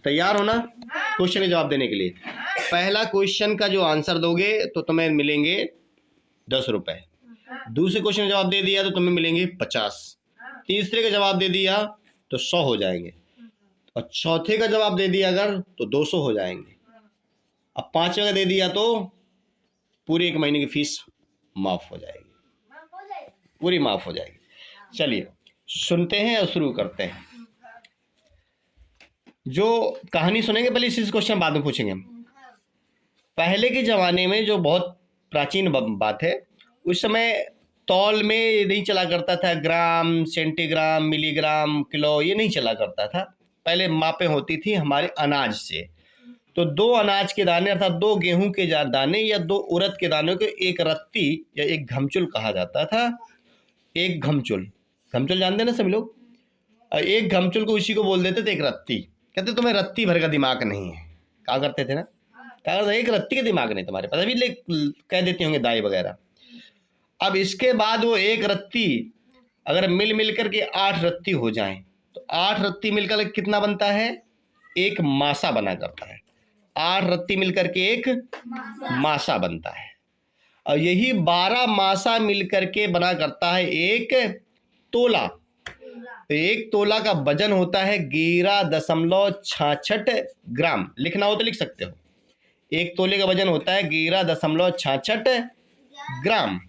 तैयार हो ना क्वेश्चन के जवाब देने के लिए? पहला क्वेश्चन का जो आंसर दोगे तो तुम्हें मिलेंगे 10 रुपए। दूसरे क्वेश्चन का जवाब दे दिया तो तुम्हें मिलेंगे 50। तीसरे का जवाब दे दिया तो 100 हो जाएंगे, और चौथे का जवाब दे दिया अगर तो 200 हो जाएंगे। अब पांचवे का दे दिया तो पूरे 1 महीने की फीस माफ हो जाएगी, पूरी माफ हो जाएगी। चलिए सुनते हैं और शुरू करते हैं। जो कहानी सुनेंगे पहले, इसी क्वेश्चन बाद में पूछेंगे हम। पहले के जमाने में, जो बहुत प्राचीन बात है, उस समय तौल में नहीं चला करता था, ग्राम, सेंटीग्राम, मिलीग्राम, किलो, ये नहीं चला करता था। पहले मापें होती थी हमारे अनाज से। तो 2 अनाज के दाने अर्थात 2 गेहूं के दाने या 2 उड़द के दानों को एक रत्ती या एक घमचुल कहा जाता था। एक घमचुल, घमचुल जानते हैं ना सभी लोग? एक घमचुल को उसी को बोल देते थे एक रत्ती। कहते तुम्हें रत्ती भर का दिमाग नहीं है, कहा करते थे ना, कहा करते एक रत्ती का दिमाग नहीं तुम्हारे पास, अभी कह देते होंगे दाई वगैरह। अब इसके बाद वो एक रत्ती अगर मिल करके 8 रत्ती हो जाएं तो 8 रत्ती मिलकर कितना बनता है? एक मासा बना करता है। 8 रत्ती मिलकर के एक मासा बनता है, और यही 12 मासा मिलकर के बना करता है एक तोला। तो एक तोला का वजन होता है 11.66 ग्राम। लिखना हो तो लिख सकते हो। एक तोले का वजन होता है 11.66 ग्राम।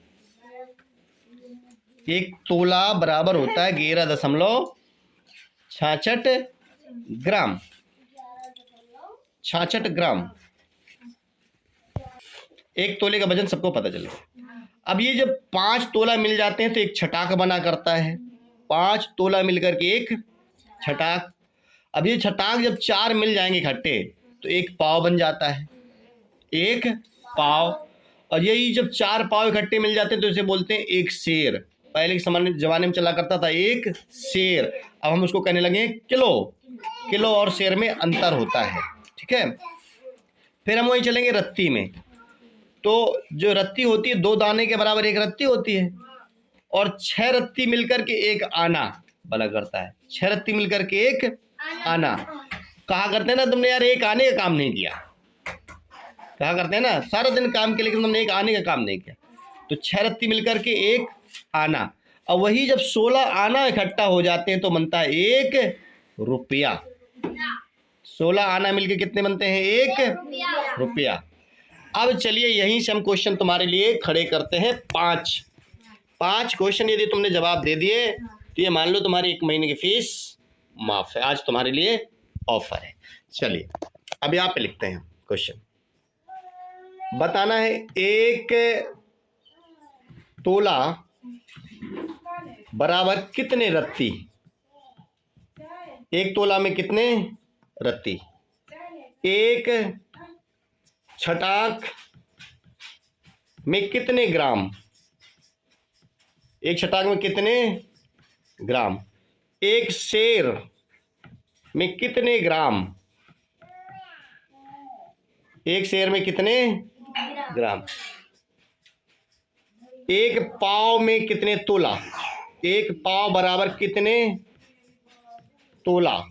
एक तोला बराबर होता है 11.66 ग्राम। 66 ग्राम एक तोले का वजन सबको पता चले। अब ये जब 5 तोला मिल जाते हैं तो एक छटाक बना करता है। 5 तोला मिलकर के एक छटाक। अब ये छटाक जब 4 मिल जाएंगे इकट्ठे तो एक पाव बन जाता है, एक पाव। और यही जब 4 पाव इकट्ठे मिल जाते हैं तो इसे बोलते हैं एक शेर। पहले के जमाने में चला करता था एक शेर, अब हम उसको कहने लगे किलो। किलो और शेर में अंतर होता है, ठीक है। फिर हम वहीं चलेंगे रत्ती में। तो जो रत्ती होती है 2 दाने के बराबर एक रत्ती होती है, और 6 रत्ती मिलकर के एक आना बना करता है। 6 रत्ती मिलकर के एक आना। कहा करते हैं ना तुमने यार एक आने का काम नहीं किया, कहा करते हैं ना सारा दिन काम किया लेकिन तुमने एक आने का काम नहीं किया। तो 6 रत्ती मिलकर के एक आना, और वही जब 16 आना इकट्ठा हो जाते हैं तो बनता है 1 रुपया। 16 आना मिलकर कितने बनते हैं? 1 रुपया। अब चलिए यहीं से हम क्वेश्चन तुम्हारे लिए खड़े करते हैं। 5 क्वेश्चन यदि तुमने जवाब दे दिए तो ये मान लो तुम्हारी 1 महीने की फीस माफ है, आज तुम्हारे लिए ऑफर है। चलिए अब यहाँ पे लिखते हैं क्वेश्चन। बताना है एक तोला बराबर कितने रत्ती? एक तोला में कितने रत्ती? एक छटाक में कितने ग्राम? एक छटाक में कितने ग्राम? एक शेर में कितने ग्राम? एक शेर में कितने ग्राम? एक पाव में कितने तोला? एक पाव बराबर कितने तोला?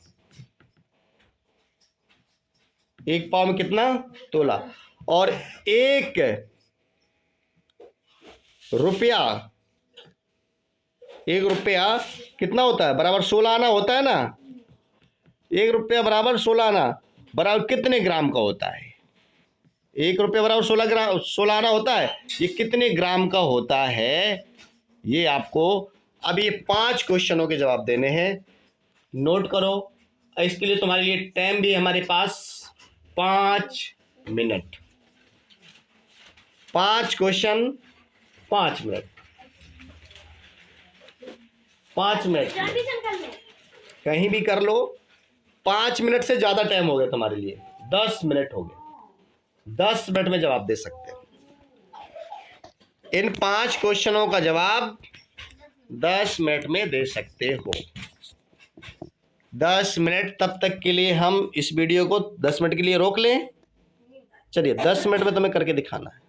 एक पाव में कितना तोला? और 1 रुपया, 1 रुपया कितना होता है? बराबर 16 आना होता है ना। 1 रुपया बराबर 16 आना बराबर कितने ग्राम का होता है? 1 रुपया बराबर 16 आना होता है। ये कितने ग्राम का होता है? ये आपको अब ये 5 क्वेश्चनों के जवाब देने हैं। नोट करो। इसके लिए तुम्हारे लिए टाइम भी हमारे पास 5 मिनट। 5 question 5 minute. 5 मिनट कहीं भी कर लो। 5 मिनट से ज़्यादा टाइम हो गया तुम्हारे लिए, 10 मिनट हो गए। 10 मिनट में जवाब दे सकते हो। इन 5 क्वेश्चनों का जवाब 10 मिनट में दे सकते हो। 10 मिनट। तब तक के लिए हम इस वीडियो को 10 मिनट के लिए रोक लें। चलिए 10 मिनट में तुम्हें करके दिखाना है।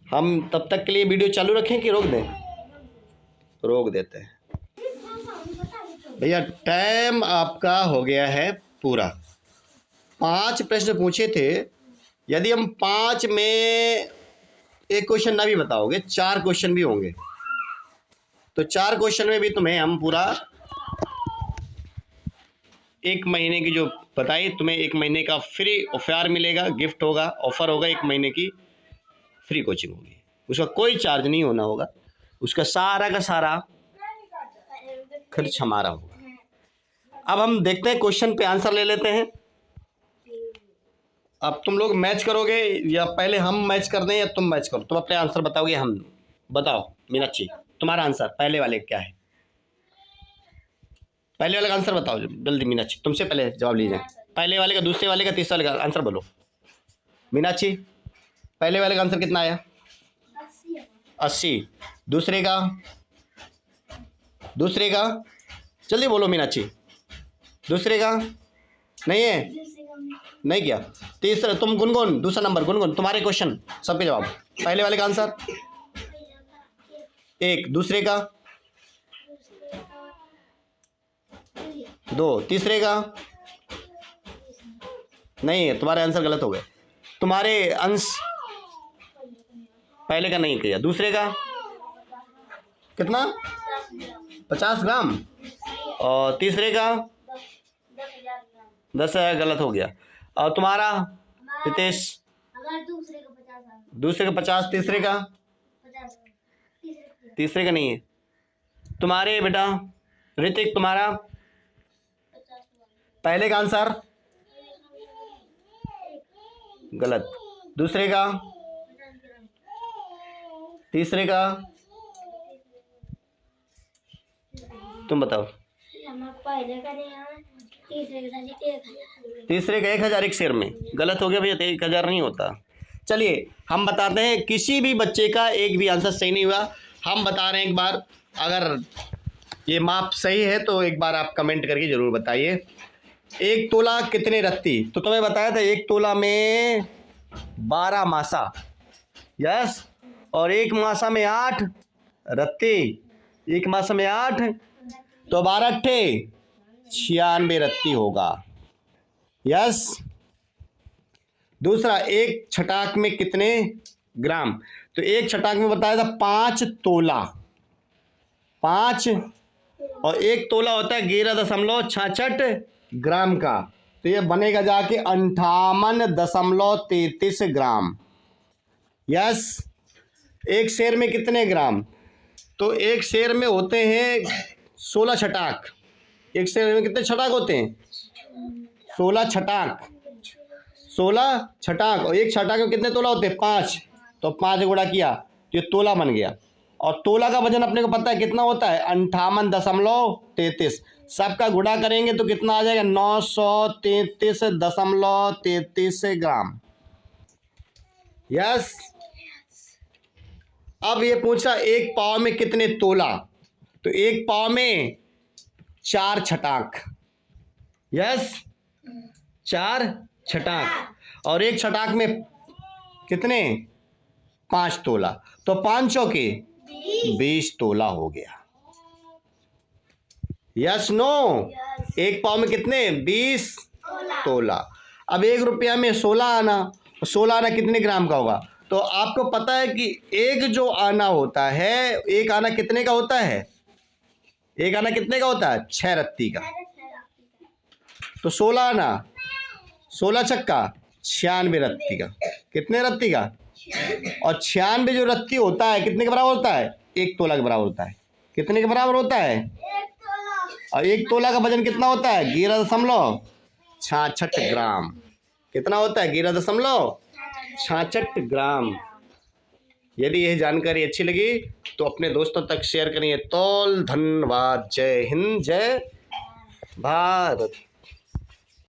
हम तब तक के लिए वीडियो चालू रखें कि रोक दें? रोक देते हैं। भैया टाइम आपका हो गया है पूरा। 5 प्रश्न पूछे थे, यदि हम 5 में एक क्वेश्चन ना भी बताओगे, 4 क्वेश्चन भी होंगे, तो 4 क्वेश्चन में भी तुम्हें हम पूरा 1 महीने की जो बताइए, तुम्हें 1 महीने का फ्री ऑफर मिलेगा, गिफ्ट होगा, ऑफर होगा, 1 महीने की फ्री कोचिंग होगी, उसका कोई चार्ज नहीं होना होगा, उसका सारा का सारा खर्च हमारा होगा। अब हम देखते हैं, क्वेश्चन पे आंसर ले लेते हैं। अब तुम लोग मैच करोगे या पहले हम मैच कर दें या तुम मैच करो? तुम अपने आंसर बताओगे, हम बताओ। मीनाक्षी, तुम्हारा आंसर पहले वाले क्या है? पहले वाले का आंसर बताओ जल्दी। मीनाक्षी, तुमसे पहले जवाब लीजिए। पहले वाले का, दूसरे वाले का, तीसरे वाले का आंसर बोलो। मीनाक्षी, पहले वाले का आंसर कितना आया? 80। दूसरे का? दूसरे का जल्दी बोलो मीनाक्षी। दूसरे का नहीं है, नहीं किया। तीसरा तुम गुनगुन, दूसरा नंबर गुनगुन, तुम्हारे क्वेश्चन सबके जवाब। पहले वाले का आंसर 1, दूसरे का 2, तीसरे का नहीं है, तुम्हारे आंसर गलत हो गए। तुम्हारे अंश पहले का नहीं किया, दूसरे का कितना? 50 ग्राम, और तीसरे का 10,000 गलत हो गया। और तुम्हारा रितेश? दूसरे का 50, तीसरे का? तीसरे का नहीं है। तुम्हारे बेटा ऋतिक, तुम्हारा पहले का आंसर गलत, दूसरे का, तीसरे का तुम बताओ। तीसरे का 1,000 एक शेर में गलत हो गया भैया, 1,000 नहीं होता। चलिए हम बताते हैं, किसी भी बच्चे का एक भी आंसर सही नहीं हुआ। हम बता रहे हैं एक बार, अगर ये माप सही है तो एक बार आप कमेंट करके ज़रूर बताइए। 1 तोला कितने रत्ती? तो तुम्हें बताया था 1 तोला में 12 मासा, यस, और 1 मासा में 8 रत्ती, 1 मासा में 8, तो 12 अट्ठे 96 रत्ती होगा, यस। दूसरा, 1 छटाक में कितने ग्राम? तो 1 छटाक में बताया था 5 तोला, 5, और 1 तोला होता है 11.66 ग्राम का, तो ये बनेगा जाके 58.33 ग्राम, यस। 1 शेर में कितने ग्राम? तो 1 शेर में होते हैं 16 छटाक। 1 शेर में कितने छटाक होते हैं? 16 छटाक, 16 छटाक, और 1 छटाक में कितने तोला होते हैं? 5, तो 5 गुणा किया तो ये तोला बन गया। और तोला का वजन अपने को पता है कितना होता है? 58.33। सबका गुणा करेंगे तो कितना आ जाएगा? 933.33 ग्राम, यस। अब ये पूछा 1 पाव में कितने तोला? तो 1 पाव में 4 छटाक, यस, 4 छटाक, और 1 छटाक में कितने? 5 तोला, तो 5 चौके 20 तोला हो गया, यस नो। 1 पाव में कितने? 20 तोला। अब 1 रुपया में 16 आना, 16 आना कितने ग्राम का होगा? तो आपको पता है कि एक जो आना होता है, 1 आना कितने का होता है? 1 आना कितने का होता है? 6 रत्ती का। तो 16 आना, 16 छक्का 96 रत्ती का। कितने रत्ती का? और 96 जो रत्ती होता है कितने के बराबर होता है? 1 तोला के बराबर होता है। कितने के बराबर होता है? 1 तोला। और 1 तोला का वजन कितना होता है? 11.66 ग्राम। कितना होता है? 11.66 ग्राम। यदि यह जानकारी अच्छी लगी तो अपने दोस्तों तक शेयर करिए। तौल धन्यवाद। जय हिंद, जय भारत।